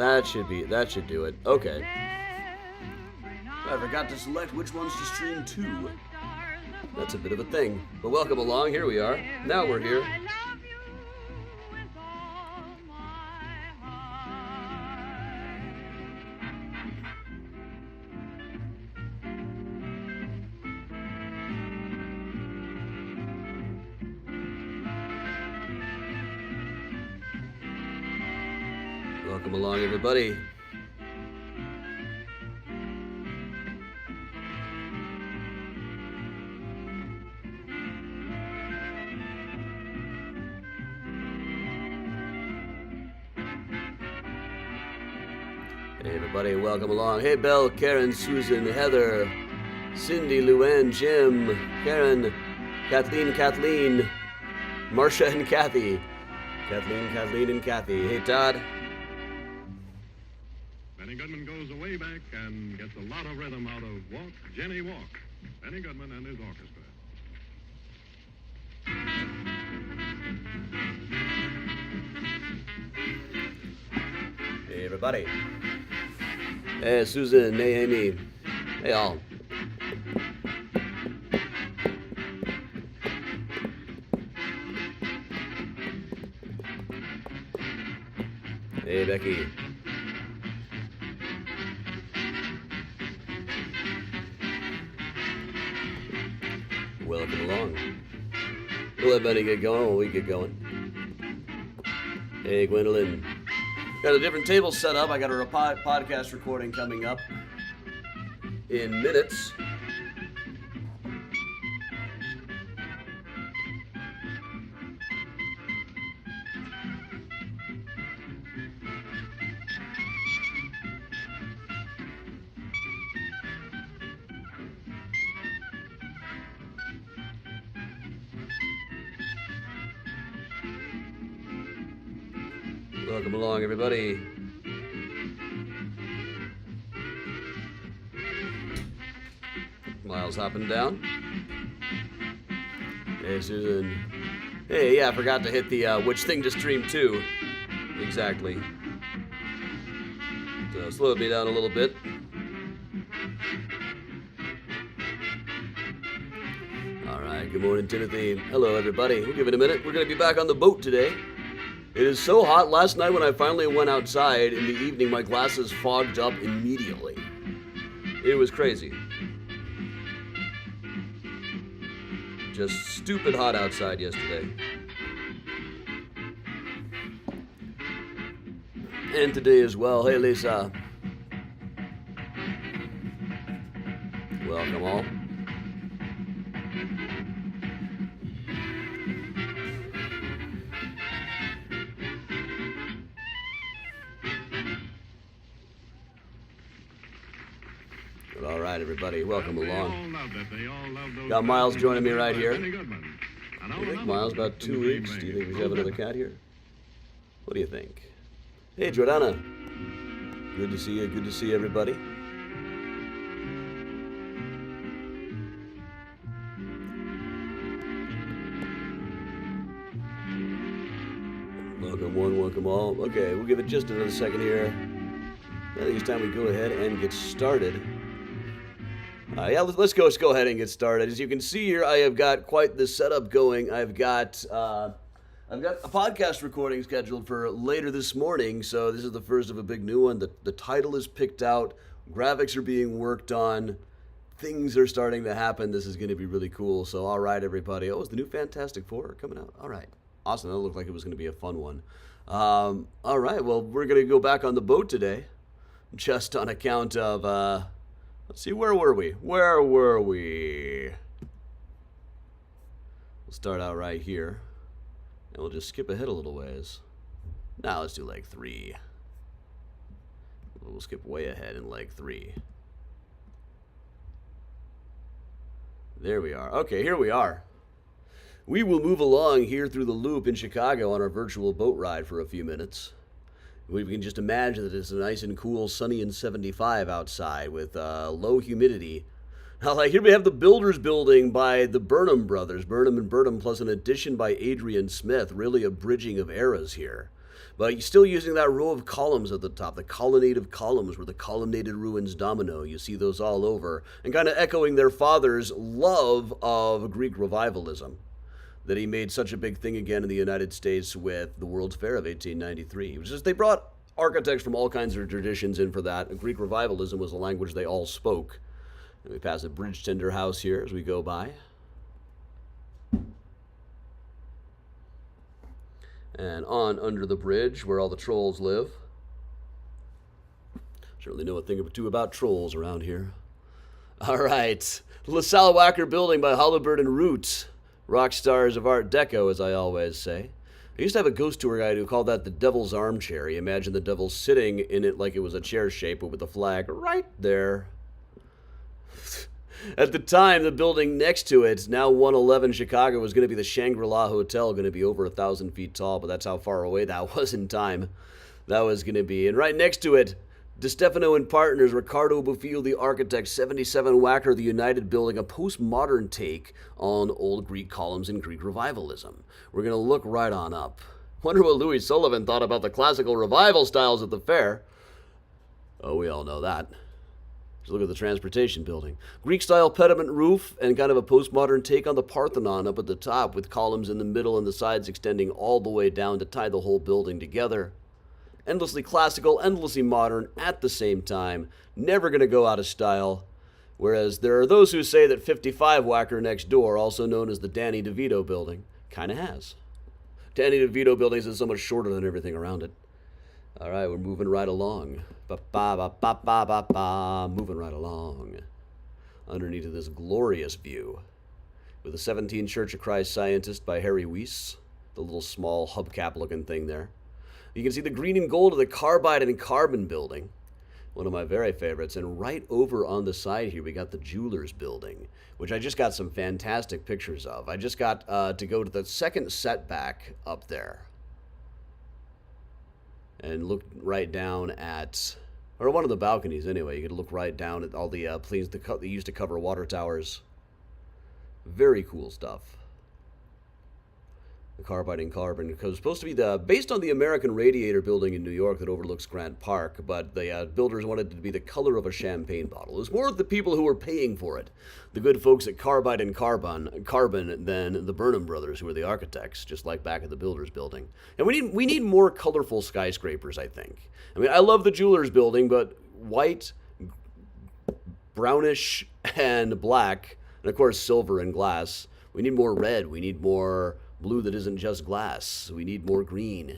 That should do it. Okay. I forgot to select which ones to stream to. That's a bit of a thing. But welcome along, here we are. Now we're here. Welcome along, everybody. Hey, everybody, welcome along. Hey, Belle, Karen, Susan, Heather, Cindy, Luann, Jim, Karen, Kathleen, Marcia, and Kathy. Kathleen, and Kathy. Hey, Todd. Benny Goodman goes way back and gets a lot of rhythm out of Walk, Jenny, Walk. Benny Goodman and his orchestra. Hey, everybody. Hey, Susan. Hey, Amy. Hey, all. Hey, Becky. Welcome along. We'll let Benny get going when we get going. Hey, Gwendolyn. Got a different table set up. I got a podcast recording coming up in minutes. Welcome along, everybody. Miles hopping down. Hey, Susan. Hey, yeah, I forgot to hit the which thing to stream to. Exactly. So slow me down a little bit. All right, good morning, Timothy. Hello, everybody. We'll give it a minute. We're going to be back on the boat today. It is so hot. Last night when I finally went outside in the evening, my glasses fogged up immediately. It was crazy. Just stupid hot outside yesterday. And today as well. Hey, Lisa. Welcome all. All right, everybody, welcome along. Got Miles joining me right here. Do you think Miles about 2 weeks? Do you think we should have another cat here? What do you think? Hey, Jordana. Good to see you. Good to see everybody. Welcome one, welcome all. Okay, we'll give it just another second here. I think it's time we go ahead and get started. Let's go ahead and get started. As you can see here, I have got quite the setup going. I've got a podcast recording scheduled for later this morning, so this is the first of a big new one. The title is picked out, graphics are being worked on, things are starting to happen. This is going to be really cool. So, all right, everybody. Oh, is the new Fantastic Four coming out? All right. Awesome. That looked like it was going to be a fun one. All right. Well, we're going to go back on the boat today, just on account of... Let's see, where were we? We'll start out right here, and we'll just skip ahead a little ways. Now let's do leg 3. We'll skip way ahead in leg 3. There we are. Okay, here we are. We will move along here through the loop in Chicago on our virtual boat ride for a few minutes. We can just imagine that it's nice and cool, sunny and 75 outside with low humidity. Now, like here we have the Builders Building by the Burnham brothers, Burnham and Burnham, plus an addition by Adrian Smith. Really a bridging of eras here. But you're still using that row of columns at the top, the colonnade of columns where the colonnaded ruins domino. You see those all over, and kind of echoing their father's love of Greek revivalism that he made such a big thing again in the United States with the World's Fair of 1893. It was just they brought architects from all kinds of traditions in for that. Greek revivalism was a language they all spoke. And we pass a bridge tender house here as we go by. And on under the bridge where all the trolls live. Certainly know a thing or two about trolls around here. All right. The LaSalle Wacker building by Holabird and Root. Rock stars of Art Deco, as I always say. I used to have a ghost tour guide who called that the devil's armchair. He imagined the devil sitting in it like it was a chair shape, but with the flag right there. At the time, the building next to it, now 111 Chicago, was going to be the Shangri-La Hotel, going to be over 1,000 feet tall, but that's how far away that was in time. That was going to be. And right next to it, DeStefano and Partners, Ricardo Bofill, the architect, 77 Wacker, the United Building, a postmodern take on old Greek columns and Greek revivalism. We're going to look right on up. Wonder what Louis Sullivan thought about the classical revival styles at the fair. Oh, we all know that. Just look at the transportation building. Greek-style pediment roof and kind of a postmodern take on the Parthenon up at the top with columns in the middle and the sides extending all the way down to tie the whole building together. Endlessly classical, endlessly modern at the same time. Never going to go out of style. Whereas there are those who say that 55 Wacker next door, also known as the Danny DeVito building, kind of has. Danny DeVito building is so much shorter than everything around it. All right, we're moving right along. Moving right along. Underneath this glorious view with the 17 Church of Christ Scientist by Harry Weiss, the little small hubcap looking thing there. You can see the green and gold of the Carbide and Carbon building, one of my very favorites. And right over on the side here, we got the Jewelers building, which I just got some fantastic pictures of. I just got to go to the second setback up there and look right down at, or one of the balconies anyway. You could look right down at all the planes that used to cover water towers. Very cool stuff. The Carbide and Carbon, because it's supposed to be based on the American Radiator building in New York that overlooks Grant Park, but the builders wanted it to be the color of a champagne bottle. It was more of the people who were paying for it, the good folks at Carbide and Carbon, than the Burnham brothers, who were the architects, just like back at the Builders building. And we need more colorful skyscrapers, I think. I mean, I love the Jewelers building, but white, brownish, and black, and of course silver and glass. We need more red. We need more blue that isn't just glass. We need more green.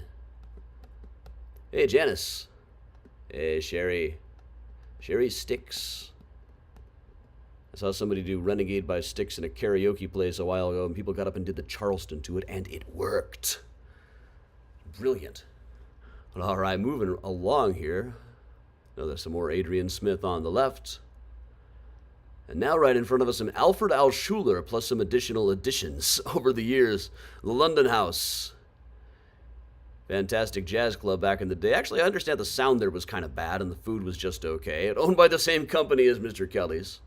Hey, Janice. Hey, Sherry. Sherry Styx. I saw somebody do Renegade by Styx in a karaoke place a while ago, and people got up and did the Charleston to it, and it worked. Brilliant. All right, moving along here. Now there's some more Adrian Smith on the left. And now right in front of us, some Alfred Alschuler, plus some additional additions over the years. The London House. Fantastic jazz club back in the day. Actually, I understand the sound there was kind of bad and the food was just okay. It owned by the same company as Mr. Kelly's.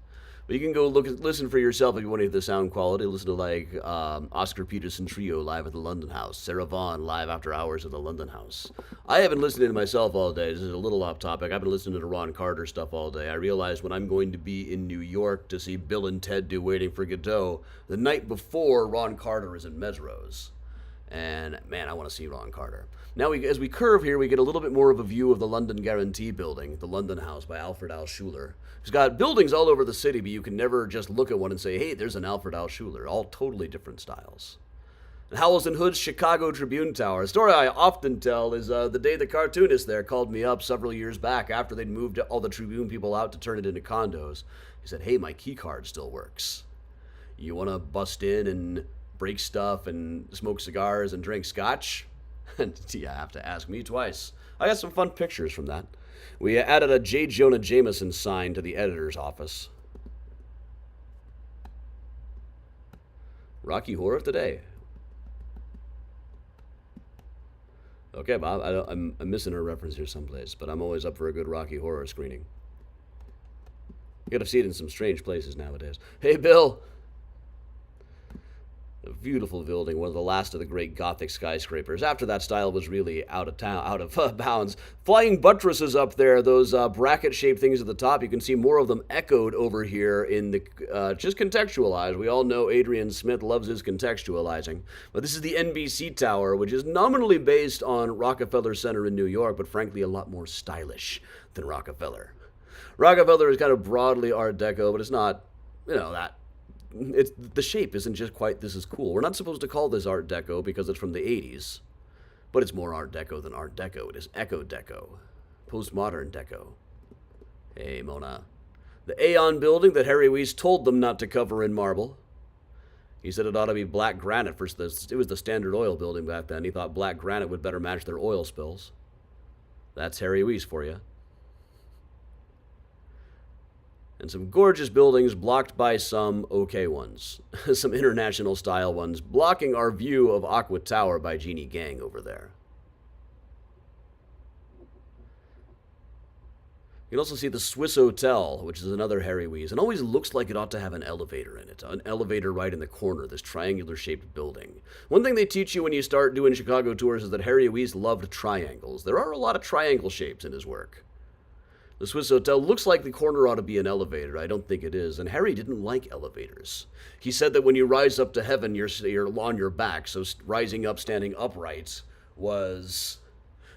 But you can go listen for yourself if you want to hear the sound quality. Listen to like Oscar Peterson Trio live at the London House. Sarah Vaughan live after hours at the London House. I haven't listened to myself all day. This is a little off topic. I've been listening to Ron Carter stuff all day. I realized when I'm going to be in New York to see Bill and Ted do Waiting for Godot, the night before Ron Carter is in Mesros. And man, I want to see Ron Carter. Now, as we curve here, we get a little bit more of a view of the London Guarantee building, the London House by Alfred Alschuler. He's got buildings all over the city, but you can never just look at one and say, hey, there's an Alfred Alschuler. All totally different styles. And Howells and Hood's Chicago Tribune Tower. A story I often tell is the day the cartoonist there called me up several years back after they'd moved all the Tribune people out to turn it into condos. He said, hey, my key card still works. You want to bust in and break stuff and smoke cigars and drink scotch? And you have to ask me twice. I got some fun pictures from that. We added a J. Jonah Jameson sign to the editor's office. Rocky Horror Today. Okay, Bob, I'm missing a reference here someplace, but I'm always up for a good Rocky Horror screening. You gotta see it in some strange places nowadays. Hey, Bill. beautiful building, one of the last of the great Gothic skyscrapers. After that style was really out of bounds. Flying buttresses up there, those bracket-shaped things at the top. You can see more of them echoed over here in the just contextualized. We all know Adrian Smith loves his contextualizing, but this is the NBC Tower, which is nominally based on Rockefeller Center in New York, but frankly a lot more stylish than Rockefeller. Rockefeller is kind of broadly Art Deco, but it's not, that. It's the shape isn't just quite this is cool. We're not supposed to call this Art Deco because it's from the 80s, but it's more Art Deco than Art Deco. It is Eco Deco, postmodern Deco. Hey, Mona. The Aeon building that Harry Weiss told them not to cover in marble. He said it ought to be black granite. It was the Standard Oil building back then. He thought black granite would better match their oil spills. That's Harry Weiss for you. And some gorgeous buildings blocked by some okay ones. Some international style ones, blocking our view of Aqua Tower by Jeannie Gang over there. You can also see the Swiss Hotel, which is another Harry Weiss. It always looks like it ought to have an elevator in it. An elevator right in the corner, this triangular-shaped building. One thing they teach you when you start doing Chicago tours is that Harry Weiss loved triangles. There are a lot of triangle shapes in his work. The Swiss Hotel looks like the corner ought to be an elevator. I don't think it is. And Harry didn't like elevators. He said that when you rise up to heaven, you're on your back. So rising up, standing upright was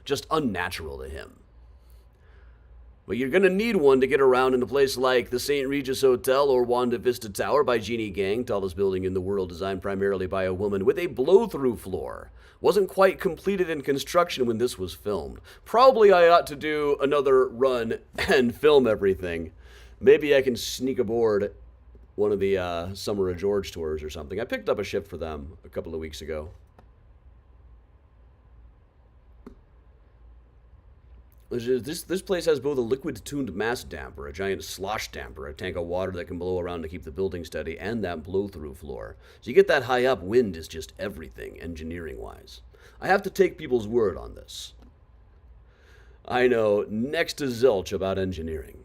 just unnatural to him. But you're going to need one to get around in a place like the St. Regis Hotel or Wanda Vista Tower by Jeannie Gang, tallest building in the world, designed primarily by a woman, with a blow-through floor. Wasn't quite completed in construction when this was filmed. Probably I ought to do another run and film everything. Maybe I can sneak aboard one of the Summer of George tours or something. I picked up a shift for them a couple of weeks ago. This place has both a liquid-tuned mass damper, a giant slosh damper, a tank of water that can blow around to keep the building steady, and that blow-through floor. So you get that high up, wind is just everything, engineering-wise. I have to take people's word on this. I know next to zilch about engineering.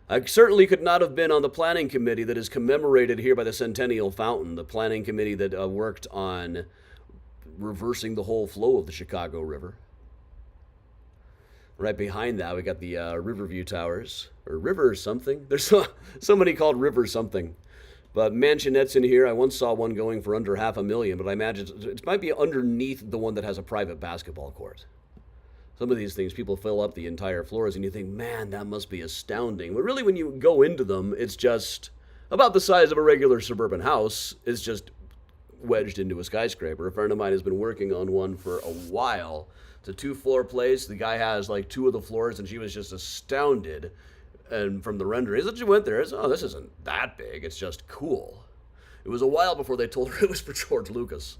I certainly could not have been on the planning committee that is commemorated here by the Centennial Fountain, the planning committee that worked on reversing the whole flow of the Chicago River. Right behind that, we got the Riverview Towers, or River something. There's so many called River something. But mansionettes in here, I once saw one going for under $500,000, but I imagine it might be underneath the one that has a private basketball court. Some of these things, people fill up the entire floors, and you think, man, that must be astounding. But really, when you go into them, it's just about the size of a regular suburban house. It's just wedged into a skyscraper. A friend of mine has been working on one for a while. It's a 2-floor place. The guy has like 2 of the floors, and she was just astounded. And from the renderings that she went there, this isn't that big. It's just cool. It was a while before they told her it was for George Lucas.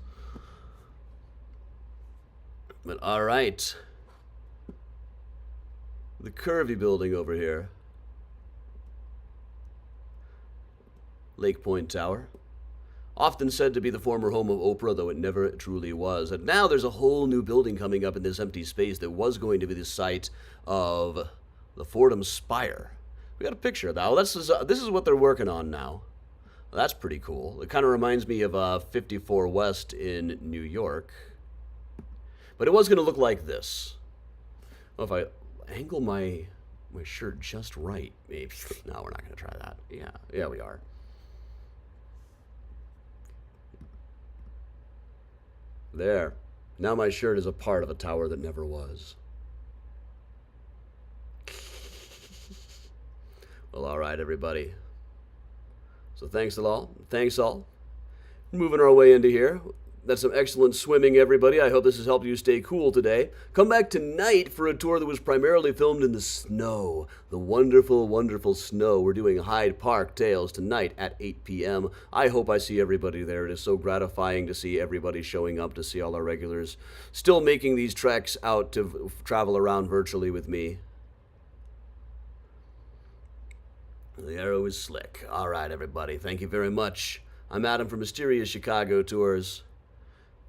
But all right. The Curvy building over here. Lake Point Tower. Often said to be the former home of Oprah, though it never truly was. And now there's a whole new building coming up in this empty space that was going to be the site of the Fordham Spire. We got a picture of that. Well, this is what they're working on now. Well, that's pretty cool. It kind of reminds me of 54 West in New York. But it was going to look like this. Well, if I angle my shirt just right, maybe. No, we're not going to try that. Yeah, we are. There. Now my shirt is a part of a tower that never was. Well, all right, everybody. So thanks all. Moving our way into here. That's some excellent swimming, everybody. I hope this has helped you stay cool today. Come back tonight for a tour that was primarily filmed in the snow. The wonderful, wonderful snow. We're doing Hyde Park Tales tonight at 8 p.m. I hope I see everybody there. It is so gratifying to see everybody showing up, to see all our regulars still making these treks out to travel around virtually with me. The arrow is slick. All right, everybody. Thank you very much. I'm Adam from Mysterious Chicago Tours.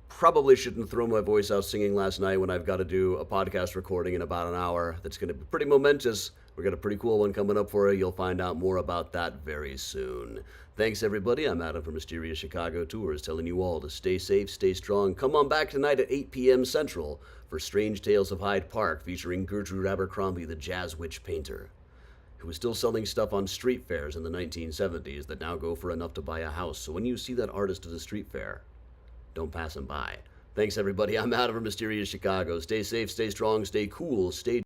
probably shouldn't throw my voice out singing last night when I've got to do a podcast recording in about an hour. That's going to be pretty momentous. We got a pretty cool one coming up for you. You'll find out more about that very soon. Thanks, everybody. I'm Adam from Mysterious Chicago Tours, telling you all to stay safe, stay strong. Come on back tonight at 8 p.m. Central for Strange Tales of Hyde Park, featuring Gertrude Abercrombie, the jazz witch painter, who was still selling stuff on street fairs in the 1970s that now go for enough to buy a house. So when you see that artist at a street fair, don't pass him by. Thanks, everybody. I'm Adam from Mysterious Chicago. Stay safe, stay strong, stay cool, stay